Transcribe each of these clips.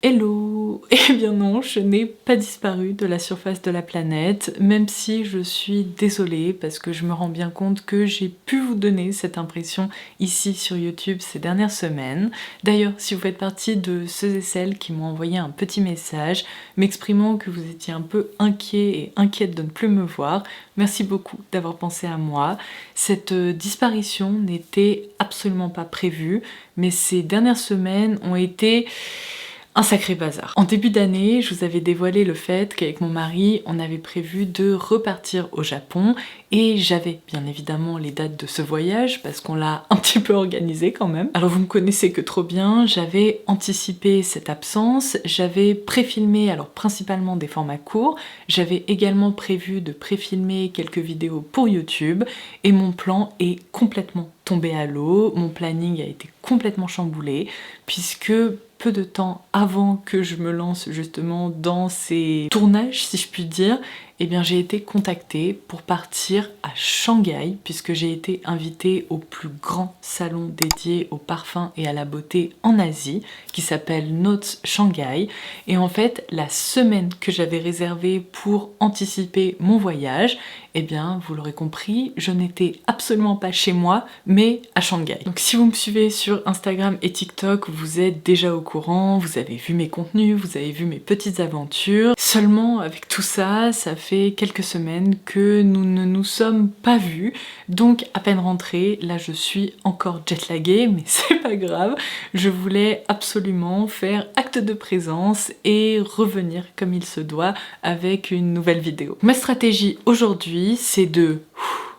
Hello! Eh bien non, je n'ai pas disparu de la surface de la planète, même si je suis désolée parce que je me rends bien compte que j'ai pu vous donner cette impression ici sur YouTube ces dernières semaines. D'ailleurs, si vous faites partie de ceux et celles qui m'ont envoyé un petit message m'exprimant que vous étiez un peu inquiet et inquiète de ne plus me voir, merci beaucoup d'avoir pensé à moi. Cette disparition n'était absolument pas prévue, mais ces dernières semaines ont été un sacré bazar. En début d'année, je vous avais dévoilé le fait qu'avec mon mari, on avait prévu de repartir au Japon et j'avais bien évidemment les dates de ce voyage parce qu'on l'a un petit peu organisé quand même. Alors vous me connaissez que trop bien, j'avais anticipé cette absence, j'avais préfilmé alors principalement des formats courts, j'avais également prévu de préfilmer quelques vidéos pour YouTube et mon plan est complètement tombé à l'eau, mon planning a été complètement chamboulé puisque peu de temps avant que je me lance justement dans ces tournages, si je puis dire, eh bien j'ai été contactée pour partir à Shanghai puisque j'ai été invitée au plus grand salon dédié aux parfums et à la beauté en Asie qui s'appelle Notes Shanghai. Et en fait, la semaine que j'avais réservée pour anticiper mon voyage, eh bien vous l'aurez compris, je n'étais absolument pas chez moi mais à Shanghai. Donc si vous me suivez sur Instagram et TikTok, vous êtes déjà au courant, vous avez vu mes contenus, vous avez vu mes petites aventures. Seulement avec tout ça, ça fait quelques semaines que nous ne nous sommes pas vus, donc à peine rentrée, là je suis encore jetlaguée, mais c'est pas grave, je voulais absolument faire acte de présence et revenir comme il se doit avec une nouvelle vidéo. Ma stratégie aujourd'hui, c'est de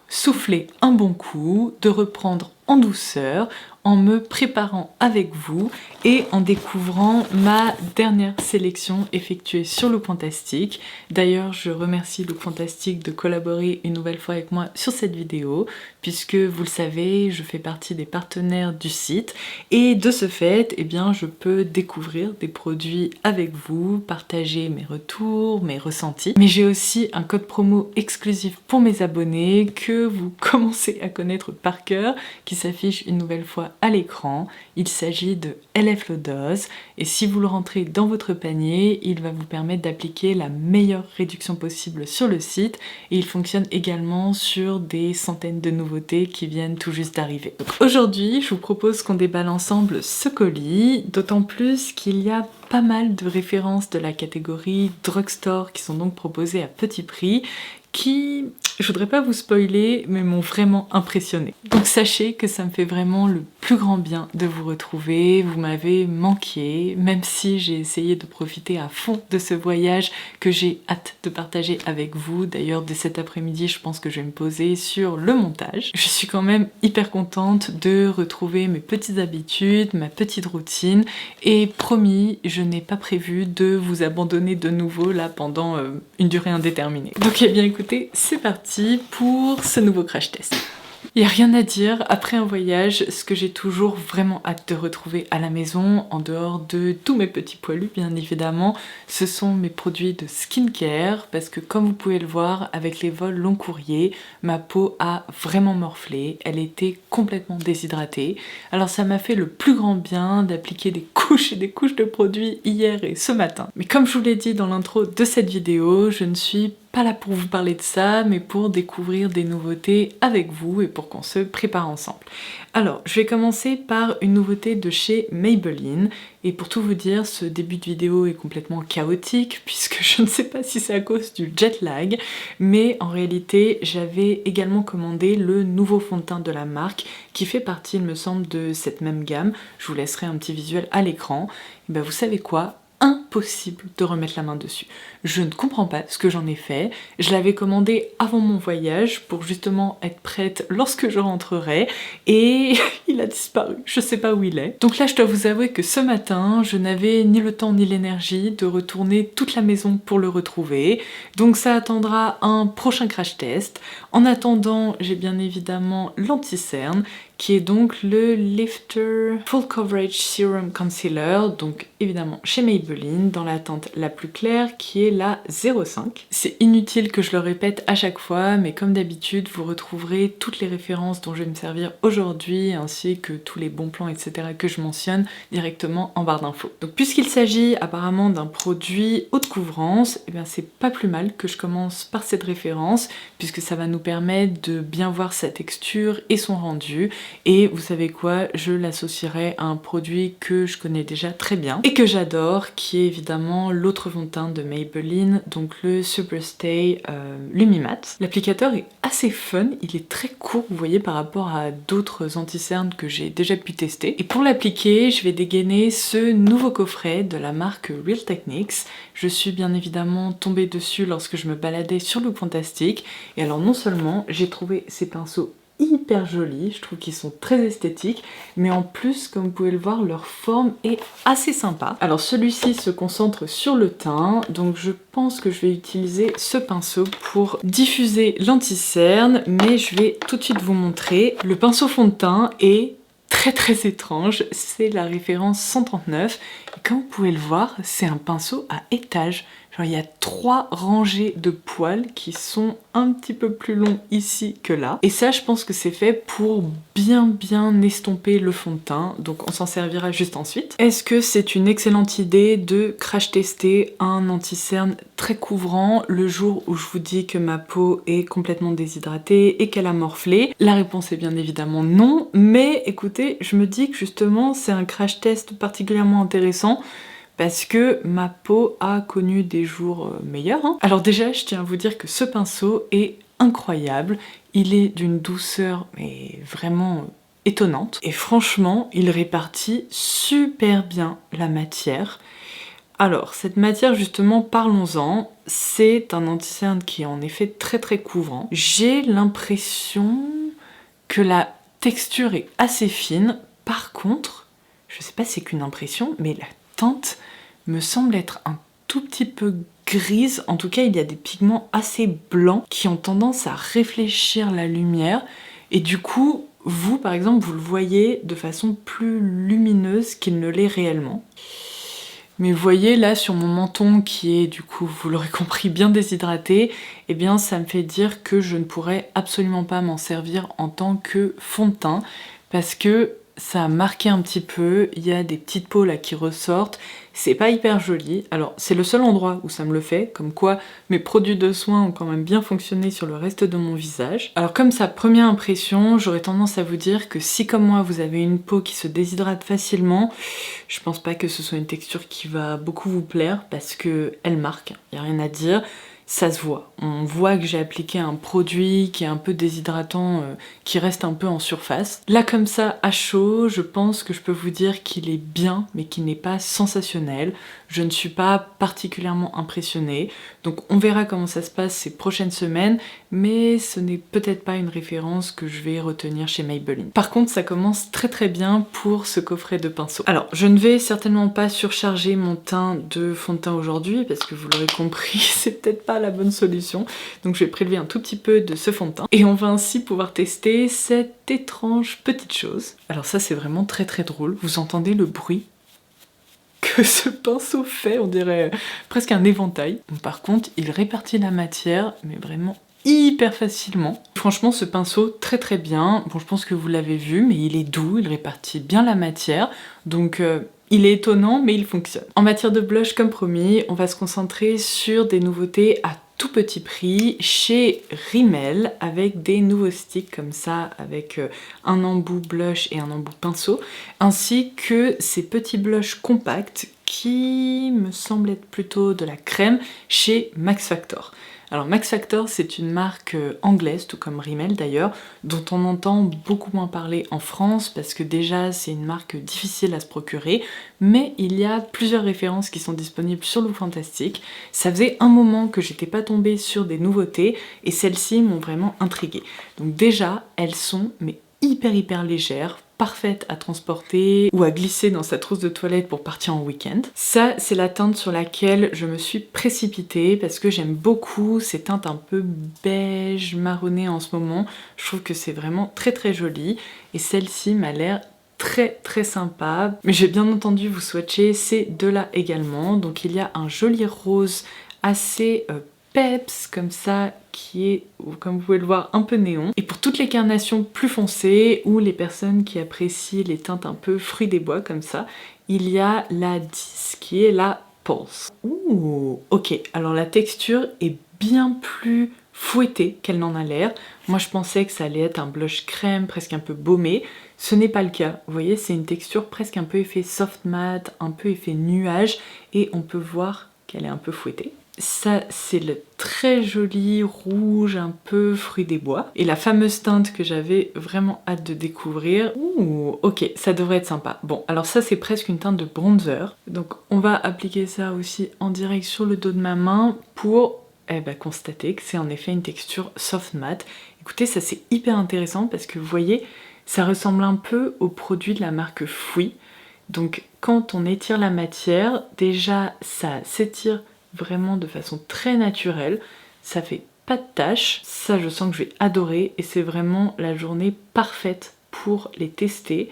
souffler un bon coup, de reprendre en douceur, en me préparant avec vous et en découvrant ma dernière sélection effectuée sur Look Fantastic. D'ailleurs, je remercie Look Fantastic de collaborer une nouvelle fois avec moi sur cette vidéo, puisque vous le savez, je fais partie des partenaires du site et de ce fait, eh bien, je peux découvrir des produits avec vous, partager mes retours, mes ressentis. Mais j'ai aussi un code promo exclusif pour mes abonnés que vous commencez à connaître par cœur, qui s'affiche une nouvelle fois à l'écran. Il s'agit de LF Lodose et si vous le rentrez dans votre panier, il va vous permettre d'appliquer la meilleure réduction possible sur le site et il fonctionne également sur des centaines de nouveautés qui viennent tout juste d'arriver. Aujourd'hui, je vous propose qu'on déballe ensemble ce colis, d'autant plus qu'il y a pas mal de références de la catégorie drugstore qui sont donc proposées à petit prix qui, je voudrais pas vous spoiler, mais m'ont vraiment impressionné. Donc sachez que ça me fait vraiment le plus grand bien de vous retrouver, vous m'avez manqué, même si j'ai essayé de profiter à fond de ce voyage que j'ai hâte de partager avec vous. D'ailleurs, dès cet après-midi, je pense que je vais me poser sur le montage. Je suis quand même hyper contente de retrouver mes petites habitudes, ma petite routine, et promis, je n'ai pas prévu de vous abandonner de nouveau là pendant une durée indéterminée. Donc eh bien écoutez, c'est parti pour ce nouveau crash test. Il n'y a rien à dire, après un voyage, ce que j'ai toujours vraiment hâte de retrouver à la maison, en dehors de tous mes petits poilus bien évidemment, ce sont mes produits de skincare, parce que comme vous pouvez le voir, avec les vols long courrier, ma peau a vraiment morflé, elle était complètement déshydratée. Alors ça m'a fait le plus grand bien d'appliquer des couches et des couches de produits hier et ce matin. Mais comme je vous l'ai dit dans l'intro de cette vidéo, je ne suis pas là pour vous parler de ça, mais pour découvrir des nouveautés avec vous et pour qu'on se prépare ensemble. Alors, je vais commencer par une nouveauté de chez Maybelline. Et pour tout vous dire, ce début de vidéo est complètement chaotique puisque je ne sais pas si c'est à cause du jet lag, mais en réalité, j'avais également commandé le nouveau fond de teint de la marque qui fait partie, il me semble, de cette même gamme. Je vous laisserai un petit visuel à l'écran. Et ben, vous savez quoi ? Impossible de remettre la main dessus. Je ne comprends pas ce que j'en ai fait. Je l'avais commandé avant mon voyage pour justement être prête lorsque je rentrerai et il a disparu. Je sais pas où il est. Donc là, je dois vous avouer que ce matin, je n'avais ni le temps ni l'énergie de retourner toute la maison pour le retrouver. Donc ça attendra un prochain crash test. En attendant, j'ai bien évidemment l'anti-cerne qui est donc le Lifter Full Coverage Serum Concealer, donc évidemment chez Maybelline, dans la teinte la plus claire qui est la 05. C'est inutile que je le répète à chaque fois, mais comme d'habitude, vous retrouverez toutes les références dont je vais me servir aujourd'hui, ainsi que tous les bons plans, etc. que je mentionne directement en barre d'infos. Donc puisqu'il s'agit apparemment d'un produit haute couvrance, eh bien c'est pas plus mal que je commence par cette référence, puisque ça va nous permettre de bien voir sa texture et son rendu. Et vous savez quoi, je l'associerai à un produit que je connais déjà très bien et que j'adore, qui est évidemment l'autre fond de teint de Maybelline, donc le Superstay Lumimatte. L'applicateur est assez fun, il est très court, vous voyez, par rapport à d'autres anti-cernes que j'ai déjà pu tester. Et pour l'appliquer, je vais dégainer ce nouveau coffret de la marque Real Techniques. Je suis bien évidemment tombée dessus lorsque je me baladais sur Look Fantastic. Et alors non seulement j'ai trouvé ces pinceaux hyper jolis, je trouve qu'ils sont très esthétiques, mais en plus, comme vous pouvez le voir, leur forme est assez sympa. Alors celui-ci se concentre sur le teint, donc je pense que je vais utiliser ce pinceau pour diffuser l'anti-cerne, mais je vais tout de suite vous montrer. Le pinceau fond de teint est très étrange, c'est la référence 139, et comme vous pouvez le voir, c'est un pinceau à étage. Genre il y a 3 rangées de poils qui sont un petit peu plus longs ici que là. Et ça, je pense que c'est fait pour bien estomper le fond de teint, donc on s'en servira juste ensuite. Est-ce que c'est une excellente idée de crash tester un anti-cerne très couvrant le jour où je vous dis que ma peau est complètement déshydratée et qu'elle a morflé? La réponse est bien évidemment non, mais écoutez, je me dis que justement c'est un crash test particulièrement intéressant, parce que ma peau a connu des jours meilleurs. Alors déjà, je tiens à vous dire que ce pinceau est incroyable. Il est d'une douceur mais vraiment étonnante. Et franchement, il répartit super bien la matière. Alors, cette matière, justement, parlons-en. C'est un anti-cerne qui est en effet très couvrant. J'ai l'impression que la texture est assez fine. Par contre, je sais pas si c'est qu'une impression, mais la teinte me semble être un tout petit peu grise. En tout cas, il y a des pigments assez blancs qui ont tendance à réfléchir la lumière. Et du coup, vous, par exemple, vous le voyez de façon plus lumineuse qu'il ne l'est réellement. Mais vous voyez là sur mon menton qui est du coup, vous l'aurez compris, bien déshydraté, eh bien ça me fait dire que je ne pourrais absolument pas m'en servir en tant que fond de teint, parce que ça a marqué un petit peu, il y a des petites peaux là qui ressortent, c'est pas hyper joli. Alors c'est le seul endroit où ça me le fait, comme quoi mes produits de soins ont quand même bien fonctionné sur le reste de mon visage. Alors comme sa première impression, j'aurais tendance à vous dire que si comme moi vous avez une peau qui se déshydrate facilement, je pense pas que ce soit une texture qui va beaucoup vous plaire, parce que elle marque, y a rien à dire. Ça se voit. On voit que j'ai appliqué un produit qui est un peu déshydratant, qui reste un peu en surface. Là comme ça, à chaud, je pense que je peux vous dire qu'il est bien, mais qu'il n'est pas sensationnel. Je ne suis pas particulièrement impressionnée. Donc on verra comment ça se passe ces prochaines semaines, mais ce n'est peut-être pas une référence que je vais retenir chez Maybelline. Par contre, ça commence très bien pour ce coffret de pinceaux. Alors, je ne vais certainement pas surcharger mon teint de fond de teint aujourd'hui, parce que vous l'aurez compris, c'est peut-être pas la bonne solution. Donc je vais prélever un tout petit peu de ce fond de teint. Et on va ainsi pouvoir tester cette étrange petite chose. Alors ça, c'est vraiment très drôle. Vous entendez le bruit que ce pinceau fait, on dirait presque un éventail. Par contre, il répartit la matière, mais vraiment hyper facilement. Franchement, ce pinceau, très bien. Bon, je pense que vous l'avez vu, mais il est doux, il répartit bien la matière. Donc, il est étonnant, mais il fonctionne. En matière de blush, comme promis, on va se concentrer sur des nouveautés à tout petit prix chez Rimmel, avec des nouveaux sticks comme ça, avec un embout blush et un embout pinceau, ainsi que ces petits blushs compacts qui me semblent être plutôt de la crème chez Max Factor. Alors Max Factor, c'est une marque anglaise, tout comme Rimmel d'ailleurs, dont on entend beaucoup moins parler en France, parce que déjà c'est une marque difficile à se procurer, mais il y a plusieurs références qui sont disponibles sur Look Fantastic. Ça faisait un moment que j'étais pas tombée sur des nouveautés, et celles-ci m'ont vraiment intriguée. Donc déjà, elles sont mais hyper légères, parfaite à transporter ou à glisser dans sa trousse de toilette pour partir en week-end. Ça, c'est la teinte sur laquelle je me suis précipitée parce que j'aime beaucoup ces teintes un peu beige, marronnées en ce moment. Je trouve que c'est vraiment très très joli et celle-ci m'a l'air très très sympa. Mais j'ai bien entendu vous swatcher ces deux-là également. Donc il y a un joli rose assez peps comme ça qui est, comme vous pouvez le voir, un peu néon. Et pour toutes les carnations plus foncées ou les personnes qui apprécient les teintes un peu fruits des bois comme ça, il y a la 10 qui est la Pulse. Ouh, ok, alors la texture est bien plus fouettée qu'elle n'en a l'air. Moi je pensais que ça allait être un blush crème presque un peu baumé. Ce n'est pas le cas. Vous voyez, c'est une texture presque un peu effet soft matte, un peu effet nuage et on peut voir qu'elle est un peu fouettée. Ça, c'est le très joli rouge, un peu fruit des bois. Et la fameuse teinte que j'avais vraiment hâte de découvrir. Ouh, ok, ça devrait être sympa. Bon, alors ça, c'est presque une teinte de bronzer. Donc, on va appliquer ça aussi en direct sur le dos de ma main pour constater que c'est en effet une texture soft matte. Écoutez, ça, c'est hyper intéressant parce que vous voyez, ça ressemble un peu aux produits de la marque Fouy. Donc, quand on étire la matière, déjà, ça s'étire vraiment de façon très naturelle, ça fait pas de taches, ça je sens que je vais adorer et c'est vraiment la journée parfaite pour les tester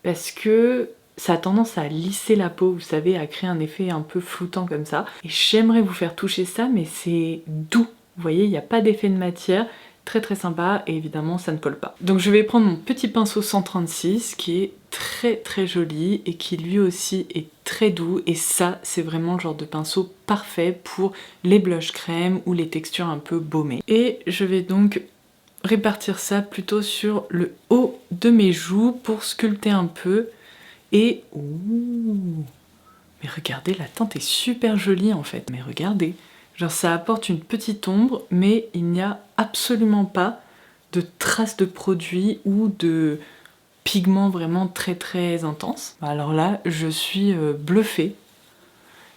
parce que ça a tendance à lisser la peau, vous savez, à créer un effet un peu floutant comme ça. Et j'aimerais vous faire toucher ça, mais c'est doux, vous voyez, il n'y a pas d'effet de matière, très très sympa et évidemment ça ne colle pas. Donc je vais prendre mon petit pinceau 136 qui est très très joli et qui lui aussi est très doux et ça c'est vraiment le genre de pinceau parfait pour les blushs crème ou les textures un peu baumées. Et je vais donc répartir ça plutôt sur le haut de mes joues pour sculpter un peu et... Ouh, mais regardez, la teinte est super jolie en fait, mais regardez. Genre ça apporte une petite ombre, mais il n'y a absolument pas de traces de produit ou de pigments vraiment très très intenses. Alors là, je suis bluffée.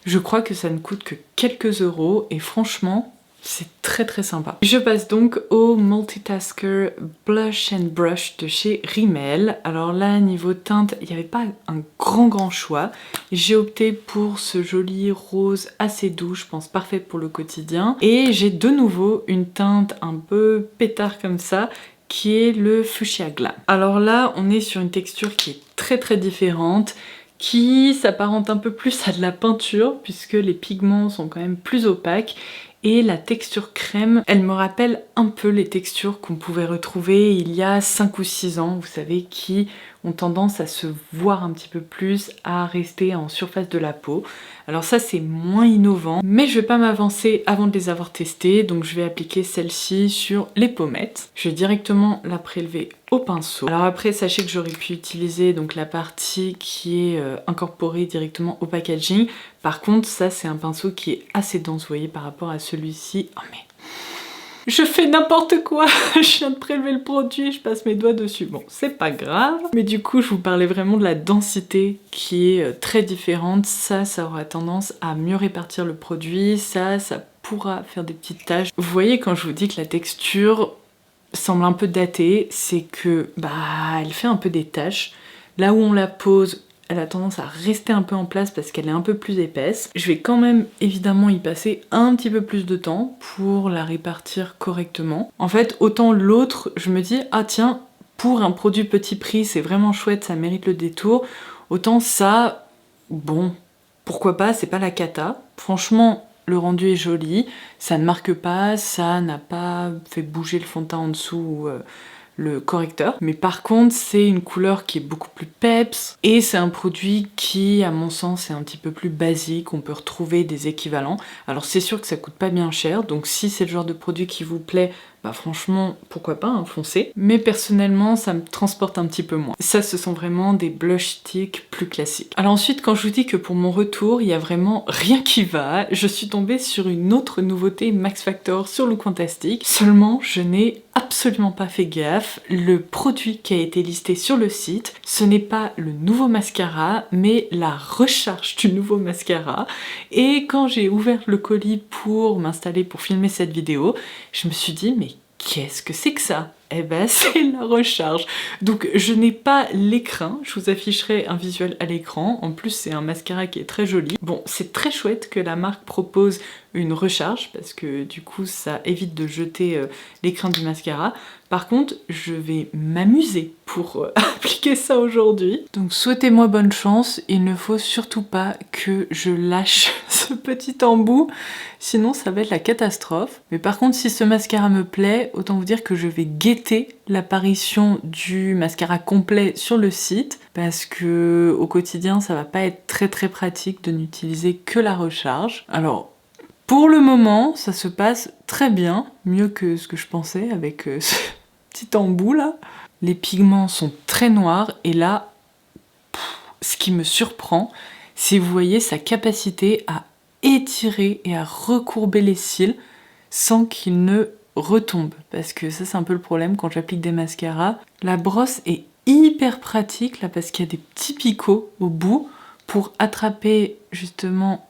Je crois que ça ne coûte que quelques euros et franchement, c'est très très sympa. Je passe donc au Multitasker Blush and Brush de chez Rimmel. Alors là, niveau teinte, il n'y avait pas un grand choix. J'ai opté pour ce joli rose assez doux, je pense parfait pour le quotidien. Et j'ai de nouveau une teinte un peu pétard comme ça, qui est le Fuchsia Glam. Alors là, on est sur une texture qui est très très différente, qui s'apparente un peu plus à de la peinture, puisque les pigments sont quand même plus opaques. Et la texture crème, elle me rappelle un peu les textures qu'on pouvait retrouver il y a 5 ou 6 ans, vous savez, qui ont tendance à se voir un petit peu plus, à rester en surface de la peau. Alors ça c'est moins innovant, mais je vais pas m'avancer avant de les avoir testées, donc je vais appliquer celle-ci sur les pommettes. Je vais directement la prélever au pinceau. Alors après, sachez que j'aurais pu utiliser donc la partie qui est incorporée directement au packaging. Par contre, ça c'est un pinceau qui est assez dense, vous voyez, par rapport à celui-ci. Oh mais... je fais n'importe quoi. Je viens de prélever le produit, je passe mes doigts dessus. Bon, c'est pas grave. Mais du coup, je vous parlais vraiment de la densité qui est très différente. Ça aura tendance à mieux répartir le produit. Ça pourra faire des petites taches. Vous voyez, quand je vous dis que la texture semble un peu datée, c'est que, elle fait un peu des taches. Là où on la pose, elle a tendance à rester un peu en place parce qu'elle est un peu plus épaisse. Je vais quand même évidemment y passer un petit peu plus de temps pour la répartir correctement. En fait, autant l'autre, je me dis, ah tiens, pour un produit petit prix, c'est vraiment chouette, ça mérite le détour. Autant ça, bon, pourquoi pas, c'est pas la cata. Franchement, le rendu est joli, ça ne marque pas, ça n'a pas fait bouger le fond de teint en dessous ou le correcteur. Mais par contre, c'est une couleur qui est beaucoup plus peps et c'est un produit qui, à mon sens, est un petit peu plus basique. On peut retrouver des équivalents. Alors c'est sûr que ça coûte pas bien cher, donc si c'est le genre de produit qui vous plaît, franchement, pourquoi pas, hein, foncez. Mais personnellement, ça me transporte un petit peu moins. Ça, ce sont vraiment des blush sticks plus classiques. Alors ensuite, quand je vous dis que pour mon retour, il y a vraiment rien qui va, je suis tombée sur une autre nouveauté Max Factor sur Look Fantastic. Seulement, je n'ai absolument pas fait gaffe. Le produit qui a été listé sur le site, ce n'est pas le nouveau mascara, mais la recharge du nouveau mascara. Et quand j'ai ouvert le colis pour m'installer pour filmer cette vidéo, je me suis dit, mais qu'est-ce que c'est que ça? eh ben c'est la recharge. Donc je n'ai pas l'écrin, je vous afficherai un visuel à l'écran. En plus c'est un mascara qui est très joli. Bon, c'est très chouette que la marque propose une recharge parce que du coup ça évite de jeter l'écrin du mascara. Par contre, je vais m'amuser pour appliquer ça aujourd'hui. Donc souhaitez-moi bonne chance, il ne faut surtout pas que je lâche ce petit embout, sinon ça va être la catastrophe. Mais par contre, si ce mascara me plaît, autant vous dire que je vais guetter l'apparition du mascara complet sur le site, parce que au quotidien, ça va pas être très pratique de n'utiliser que la recharge. Alors, pour le moment, ça se passe très bien, mieux que ce que je pensais avec ce petit embout là. Les pigments sont très noirs et là, ce qui me surprend, c'est vous voyez sa capacité à étirer et à recourber les cils sans qu'ils ne retombent. Parce que ça c'est un peu le problème quand j'applique des mascaras. La brosse est hyper pratique là parce qu'il y a des petits picots au bout pour attraper justement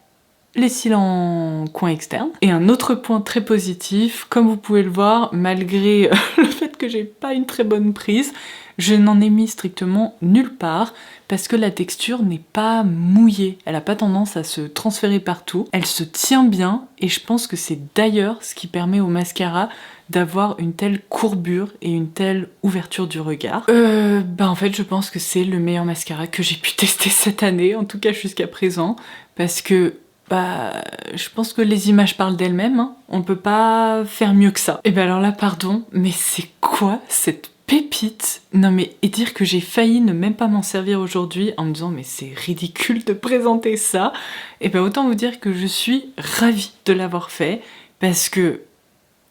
les cils en coin externe. Et un autre point très positif, comme vous pouvez le voir, malgré le fait que j'ai pas une très bonne prise, je n'en ai mis strictement nulle part parce que la texture n'est pas mouillée. Elle n'a pas tendance à se transférer partout. Elle se tient bien et je pense que c'est d'ailleurs ce qui permet au mascara d'avoir une telle courbure et une telle ouverture du regard. En fait je pense que c'est le meilleur mascara que j'ai pu tester cette année, en tout cas jusqu'à présent, parce que je pense que les images parlent d'elles-mêmes, hein. On peut pas faire mieux que ça. Et alors là, pardon, mais c'est quoi cette pépite? Non mais, et dire que j'ai failli ne même pas m'en servir aujourd'hui en me disant mais c'est ridicule de présenter ça. Et autant vous dire que je suis ravie de l'avoir fait, parce que,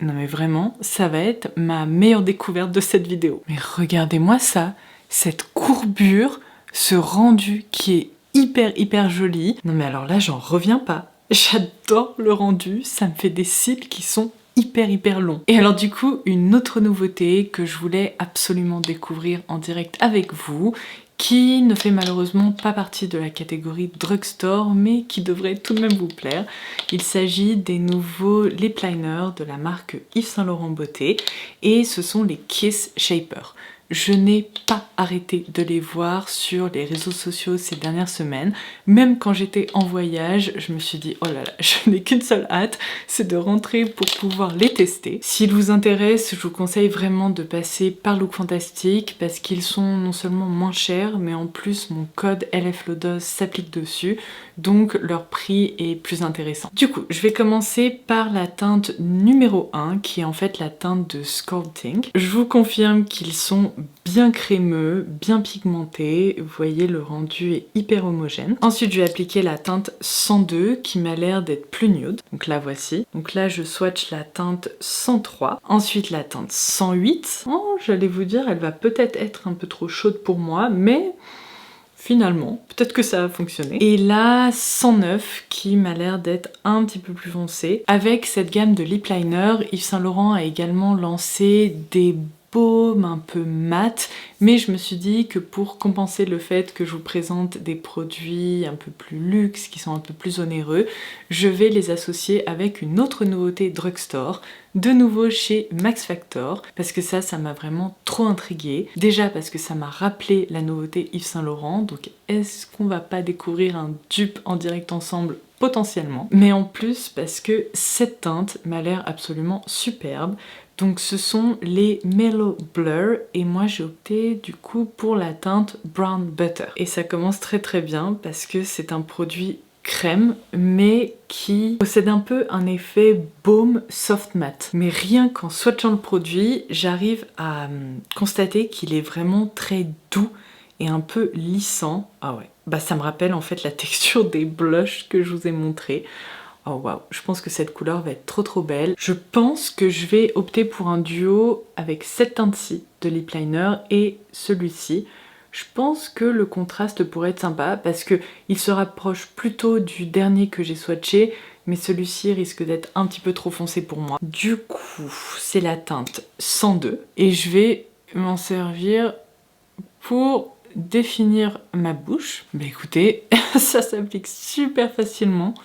non mais vraiment, ça va être ma meilleure découverte de cette vidéo. Mais regardez-moi ça, cette courbure, ce rendu qui est hyper joli. Non mais alors là j'en reviens pas. J'adore le rendu, ça me fait des cils qui sont hyper longs. Et alors du coup, une autre nouveauté que je voulais absolument découvrir en direct avec vous, qui ne fait malheureusement pas partie de la catégorie drugstore, mais qui devrait tout de même vous plaire. Il s'agit des nouveaux lip liners de la marque Yves Saint Laurent Beauté, et ce sont les Kiss Shaper. Je n'ai pas arrêté de les voir sur les réseaux sociaux ces dernières semaines. Même quand j'étais en voyage, je me suis dit oh là là, je n'ai qu'une seule hâte, c'est de rentrer pour pouvoir les tester. S'ils vous intéressent, je vous conseille vraiment de passer par Look Fantastic parce qu'ils sont non seulement moins chers, mais en plus mon code LFLODOS s'applique dessus, donc leur prix est plus intéressant. Du coup, je vais commencer par la teinte numéro 1, qui est en fait la teinte de Sculpting. Je vous confirme qu'ils sont bien crémeux, bien pigmentés, vous voyez le rendu est hyper homogène. Ensuite je vais appliquer la teinte 102 qui m'a l'air d'être plus nude, donc la voici. Donc là je swatch la teinte 103, ensuite la teinte 108. Oh, j'allais vous dire elle va peut-être être un peu trop chaude pour moi, mais finalement, peut-être que ça va fonctionner. Et là, 109 qui m'a l'air d'être un petit peu plus foncé. Avec cette gamme de lip liner, Yves Saint Laurent a également lancé des baumes un peu mat, mais je me suis dit que pour compenser le fait que je vous présente des produits un peu plus luxe, qui sont un peu plus onéreux, je vais les associer avec une autre nouveauté drugstore, de nouveau chez Max Factor, parce que ça m'a vraiment trop intriguée. Déjà parce que ça m'a rappelé la nouveauté Yves Saint Laurent, donc est-ce qu'on va pas découvrir un dupe en direct ensemble? Potentiellement. Mais en plus parce que cette teinte m'a l'air absolument superbe. Donc ce sont les Mellow Blur et moi j'ai opté du coup pour la teinte Brown Butter. Et ça commence très bien parce que c'est un produit crème mais qui possède un peu un effet baume soft matte. Mais rien qu'en swatchant le produit, j'arrive à constater qu'il est vraiment très doux et un peu lissant. Ah ouais, ça me rappelle en fait la texture des blushs que je vous ai montré. Oh waouh, je pense que cette couleur va être trop belle. Je pense que je vais opter pour un duo avec cette teinte-ci de lip liner et celui-ci. Je pense que le contraste pourrait être sympa parce que il se rapproche plutôt du dernier que j'ai swatché, mais celui-ci risque d'être un petit peu trop foncé pour moi. Du coup, c'est la teinte 102 et je vais m'en servir pour définir ma bouche. Écoutez, ça s'applique super facilement.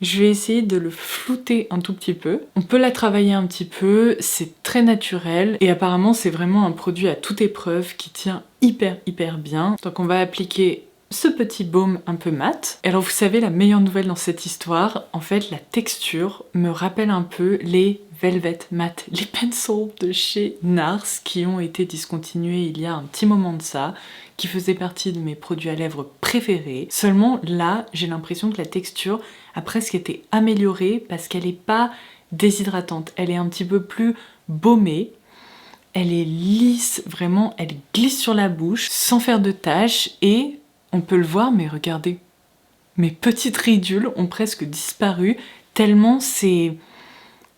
Je vais essayer de le flouter un tout petit peu. On peut la travailler un petit peu, c'est très naturel et apparemment c'est vraiment un produit à toute épreuve qui tient hyper bien. Donc on va appliquer ce petit baume un peu mat. Et alors vous savez, la meilleure nouvelle dans cette histoire, en fait la texture me rappelle un peu les Velvet Matte, les pencils de chez NARS qui ont été discontinués il y a un petit moment de ça, qui faisaient partie de mes produits à lèvres préférés. Seulement là, j'ai l'impression que la texture a presque été améliorée parce qu'elle n'est pas déshydratante, elle est un petit peu plus baumée. Elle est lisse, vraiment, elle glisse sur la bouche sans faire de taches et on peut le voir, mais regardez, mes petites ridules ont presque disparu tellement c'est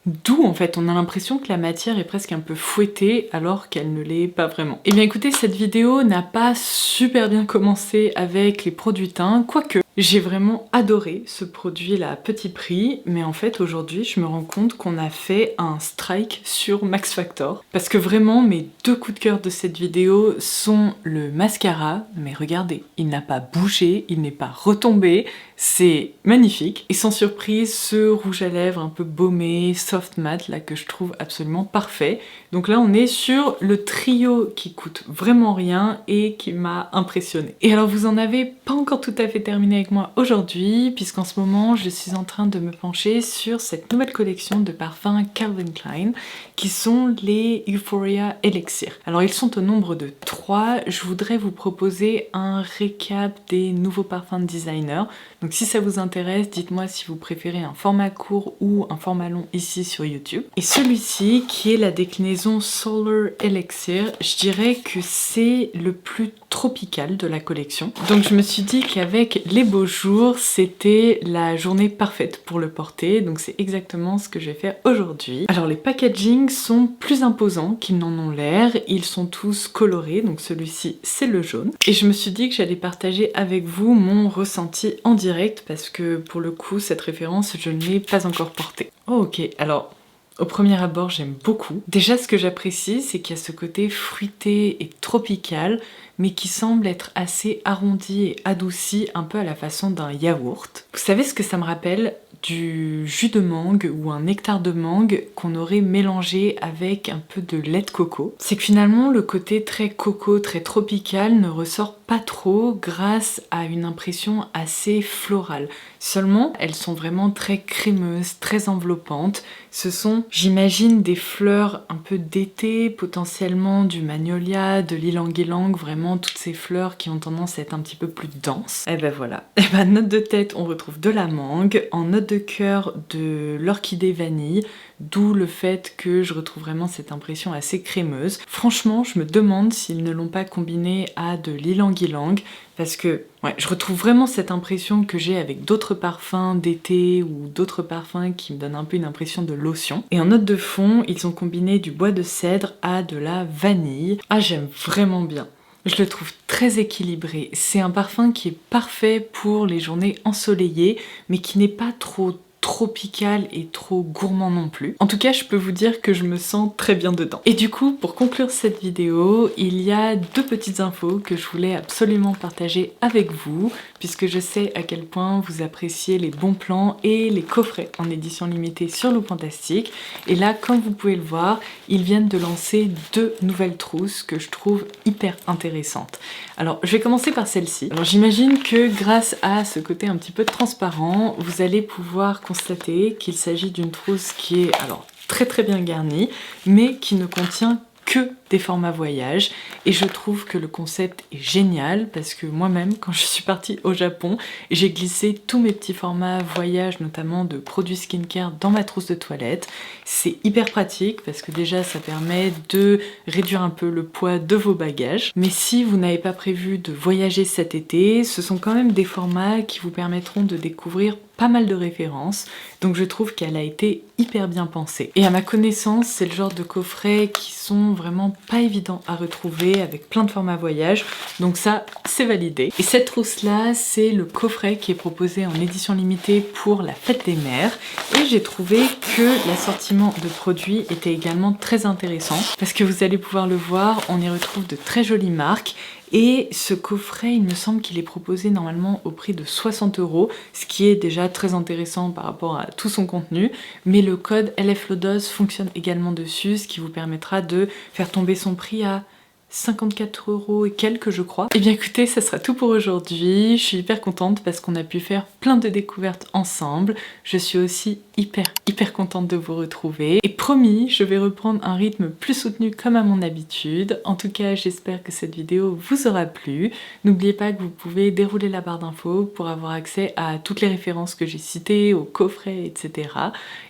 doux en fait. On a l'impression que la matière est presque un peu fouettée alors qu'elle ne l'est pas vraiment. Et bien écoutez, cette vidéo n'a pas super bien commencé avec les produits teints, quoique j'ai vraiment adoré ce produit là à petit prix, mais en fait aujourd'hui je me rends compte qu'on a fait un strike sur Max Factor parce que vraiment mes deux coups de cœur de cette vidéo sont le mascara, mais regardez, il n'a pas bougé, il n'est pas retombé, c'est magnifique, et sans surprise ce rouge à lèvres un peu baumé, soft matte là que je trouve absolument parfait. Donc là on est sur le trio qui coûte vraiment rien et qui m'a impressionnée. Et alors vous en avez pas encore tout à fait terminé avec moi aujourd'hui, puisqu'en ce moment je suis en train de me pencher sur cette nouvelle collection de parfums Calvin Klein qui sont les Euphoria Elixir. Alors ils sont au nombre de 3, je voudrais vous proposer un récap des nouveaux parfums de designer. Donc si ça vous intéresse, dites-moi si vous préférez un format court ou un format long ici sur YouTube. Et celui-ci, qui est la déclinaison Solar Elixir, je dirais que c'est le plus tropical de la collection. Donc je me suis dit qu'avec les beaux jours, c'était la journée parfaite pour le porter. Donc c'est exactement ce que je vais faire aujourd'hui. Alors les packagings sont plus imposants qu'ils n'en ont l'air. Ils sont tous colorés, donc celui-ci c'est le jaune. Et je me suis dit que j'allais partager avec vous mon ressenti en direct parce que pour le coup cette référence je ne l'ai pas encore portée. Oh, ok, alors au premier abord j'aime beaucoup. Déjà ce que j'apprécie c'est qu'il y a ce côté fruité et tropical mais qui semble être assez arrondi et adouci un peu à la façon d'un yaourt. Vous savez ce que ça me rappelle ? Du jus de mangue ou un nectar de mangue qu'on aurait mélangé avec un peu de lait de coco. C'est que finalement le côté très coco, très tropical ne ressort pas trop grâce à une impression assez florale. Seulement, elles sont vraiment très crémeuses, très enveloppantes. Ce sont, j'imagine, des fleurs un peu d'été, potentiellement du magnolia, de l'ylang-ylang, vraiment toutes ces fleurs qui ont tendance à être un petit peu plus denses. Et ben voilà. Et ben note de tête, on retrouve de la mangue. En note de cœur, de l'orchidée vanille, d'où le fait que je retrouve vraiment cette impression assez crémeuse. Franchement, je me demande s'ils ne l'ont pas combiné à de l'ylang-ylang, parce que ouais, je retrouve vraiment cette impression que j'ai avec d'autres parfums d'été ou d'autres parfums qui me donnent un peu une impression de lotion. Et en note de fond, ils ont combiné du bois de cèdre à de la vanille. Ah, j'aime vraiment bien. Je le trouve très équilibré. C'est un parfum qui est parfait pour les journées ensoleillées, mais qui n'est pas trop tropical et trop gourmand non plus. En tout cas, je peux vous dire que je me sens très bien dedans. Et du coup, pour conclure cette vidéo, il y a deux petites infos que je voulais absolument partager avec vous, puisque je sais à quel point vous appréciez les bons plans et les coffrets en édition limitée sur Lookfantastic. Et là, comme vous pouvez le voir, ils viennent de lancer deux nouvelles trousses que je trouve hyper intéressantes. Alors, je vais commencer par celle-ci. Alors, j'imagine que grâce à ce côté un petit peu transparent, vous allez pouvoir constater qu'il s'agit d'une trousse qui est alors très bien garnie, mais qui ne contient que des formats voyage, et je trouve que le concept est génial parce que moi-même quand je suis partie au Japon j'ai glissé tous mes petits formats voyage, notamment de produits skincare, dans ma trousse de toilette. C'est hyper pratique parce que déjà ça permet de réduire un peu le poids de vos bagages, mais si vous n'avez pas prévu de voyager cet été, ce sont quand même des formats qui vous permettront de découvrir pas mal de références, donc je trouve qu'elle a été hyper bien pensée. Et à ma connaissance, c'est le genre de coffrets qui sont vraiment pas évidents à retrouver avec plein de formats voyage, donc ça, c'est validé. Et cette trousse-là, c'est le coffret qui est proposé en édition limitée pour la fête des mères, et j'ai trouvé que l'assortiment de produits était également très intéressant, parce que vous allez pouvoir le voir, on y retrouve de très jolies marques, Et ce coffret, il me semble qu'il est proposé normalement au prix de 60 €, ce qui est déjà très intéressant par rapport à tout son contenu, mais le code LFLODOS fonctionne également dessus, ce qui vous permettra de faire tomber son prix à 54 € et quelques, je crois. Et bien écoutez, ça sera tout pour aujourd'hui. Je suis hyper contente parce qu'on a pu faire plein de découvertes ensemble. Je suis aussi hyper contente de vous retrouver. Et promis, je vais reprendre un rythme plus soutenu comme à mon habitude. En tout cas, j'espère que cette vidéo vous aura plu. N'oubliez pas que vous pouvez dérouler la barre d'infos pour avoir accès à toutes les références que j'ai citées, au coffret, etc.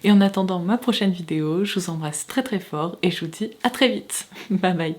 Et en attendant ma prochaine vidéo, je vous embrasse très fort et je vous dis à très vite. Bye bye.